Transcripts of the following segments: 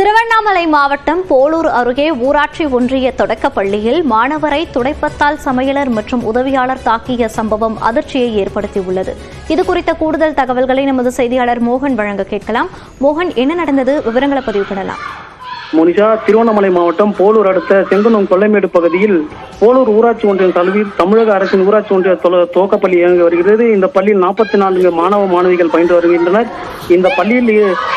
திருவண்ணாமலை மாவட்டம் போலூர் அருகே ஊராட்சி ஒன்றிய தொடக்கப்பள்ளியில் மாணவரை துடைப்பத்தால் சமையலர் மற்றும் உதவியாளர் தாக்கிய சம்பவம் அதிர்ச்சியை ஏற்படுத்தியுள்ளது. இதுகுறித்த கூடுதல் தகவல்களை நமது செய்தியாளர் மோகன் வழங்க கேட்கலாம். மோகன், என்ன நடந்தது? விவரங்களை பதிவு பண்ணலாம். மோனிஷா, திருவண்ணாமலை மாவட்டம் போலூர் அடுத்த செங்குணம் கொல்லைமேடு பகுதியில் போலூர் ஊராட்சி ஒன்றியம் சார்பில் தமிழக அரசின் ஊராட்சி ஒன்றிய துவக்கப்பள்ளி இயங்கி வருகிறது. இந்த பள்ளியில் 44 மாணவ மாணவிகள் பயின்று வருகின்றனர். இந்த பள்ளியில்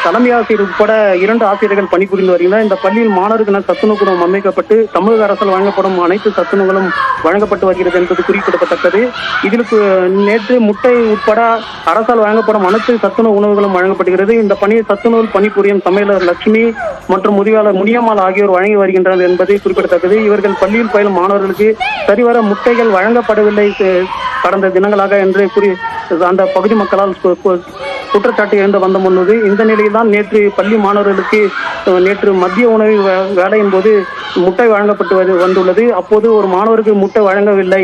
தலைமை ஆசிரியர் உட்பட 2 ஆசிரியர்கள் பணிபுரிந்து வருகின்றனர். இந்த பள்ளியில் மாணவருக்கென சத்துணவுக்கூடம் அமைக்கப்பட்டு தமிழக அரசால் வழங்கப்படும் அனைத்து சத்துணவுகளும் வழங்கப்பட்டு வருகிறது என்பது குறிப்பிடத்தக்கது. இதில் நேற்று முட்டை உட்பட அரசால் வழங்கப்படும் அனைத்து சத்துணவு உணவுகளும் வழங்கப்படுகிறது. இந்த பணியை சத்துணவு பணிபுரியும் சமையலர் லட்சுமி மற்றும் முதியவர் முனியம்மாள் ஆகியோர் வழங்கி வருகின்றனர் என்பது குறிப்பிடத்தக்கது. இவர்கள் பள்ளியில் பயிலும் மாணவர்களுக்கு சரிவர முட்டைகள் வழங்கப்படவில்லை கடந்த தினங்களாக என்று அந்த பகுதி மக்களால் குற்றச்சாட்டு எழுந்து வந்த முன்னது. இந்த நிலையில் தான் நேற்று பள்ளி மாணவர்களுக்கு நேற்று மதிய உணவு வேலையின் போது முட்டை வழங்கப்பட்டு வந்துள்ளது. அப்போது ஒரு மாணவருக்கு முட்டை வழங்கவில்லை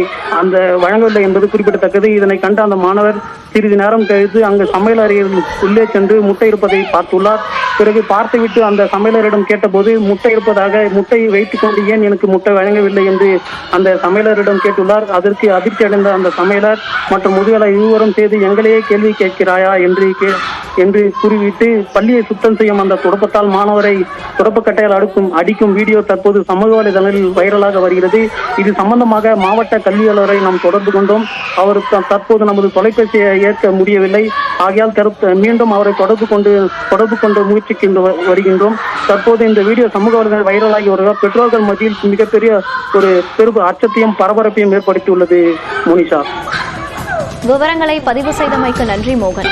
என்பது குறிப்பிடத்தக்கது. இதனை கண்டு அந்த மாணவர் சிறிது நேரம் கழித்து அங்கு சமையலறையில் உள்ளே சென்று முட்டை இருப்பதை பார்த்துள்ளார். பிறகு பார்த்துவிட்டு அந்த சமையலரிடம் கேட்டபோது முட்டையை வைத்துக் கொண்டு ஏன் எனக்கு முட்டை வழங்கவில்லை என்று அந்த சமையலரிடம் கேட்டுள்ளார். அதற்கு அதிர்ச்சி அடைந்த அந்த சமையலர் மற்றும் முதுகலை இருவரும் செய்து எங்களையே கேள்வி கேட்கிறாயா என்று கூறிவிட்டு பள்ளியை சுத்தம் செய்யும் அந்த துடப்பத்தால் மாணவரை துடப்பக்கட்டையால் அடிக்கும் வீடியோ தற்போது சமூக வலைதளங்களில் வைரலாக வருகிறது. இது சம்பந்தமாக மாவட்ட கல்வி அலுவலரை நாம் தொடர்பு கொண்டோம். அவர் தற்போது நமது தொலைபேசியை ஏற்க முடியவில்லை. ஆகையால் மீண்டும் அவரை தொடர்பு கொண்டு முயற்சிக்கின்ற வருகின்றோம். தற்போது இந்த வீடியோ சமூக வலைதளங்கள் வைரலாகி வருவதால் பெற்றோர்கள் மத்தியில் மிகப்பெரிய ஒரு பெரும் அச்சத்தையும் பரபரப்பையும் ஏற்படுத்தியுள்ளது. மோனிஷா, விவரங்களை பதிவு செய்தமைக்கு நன்றி மோகன்.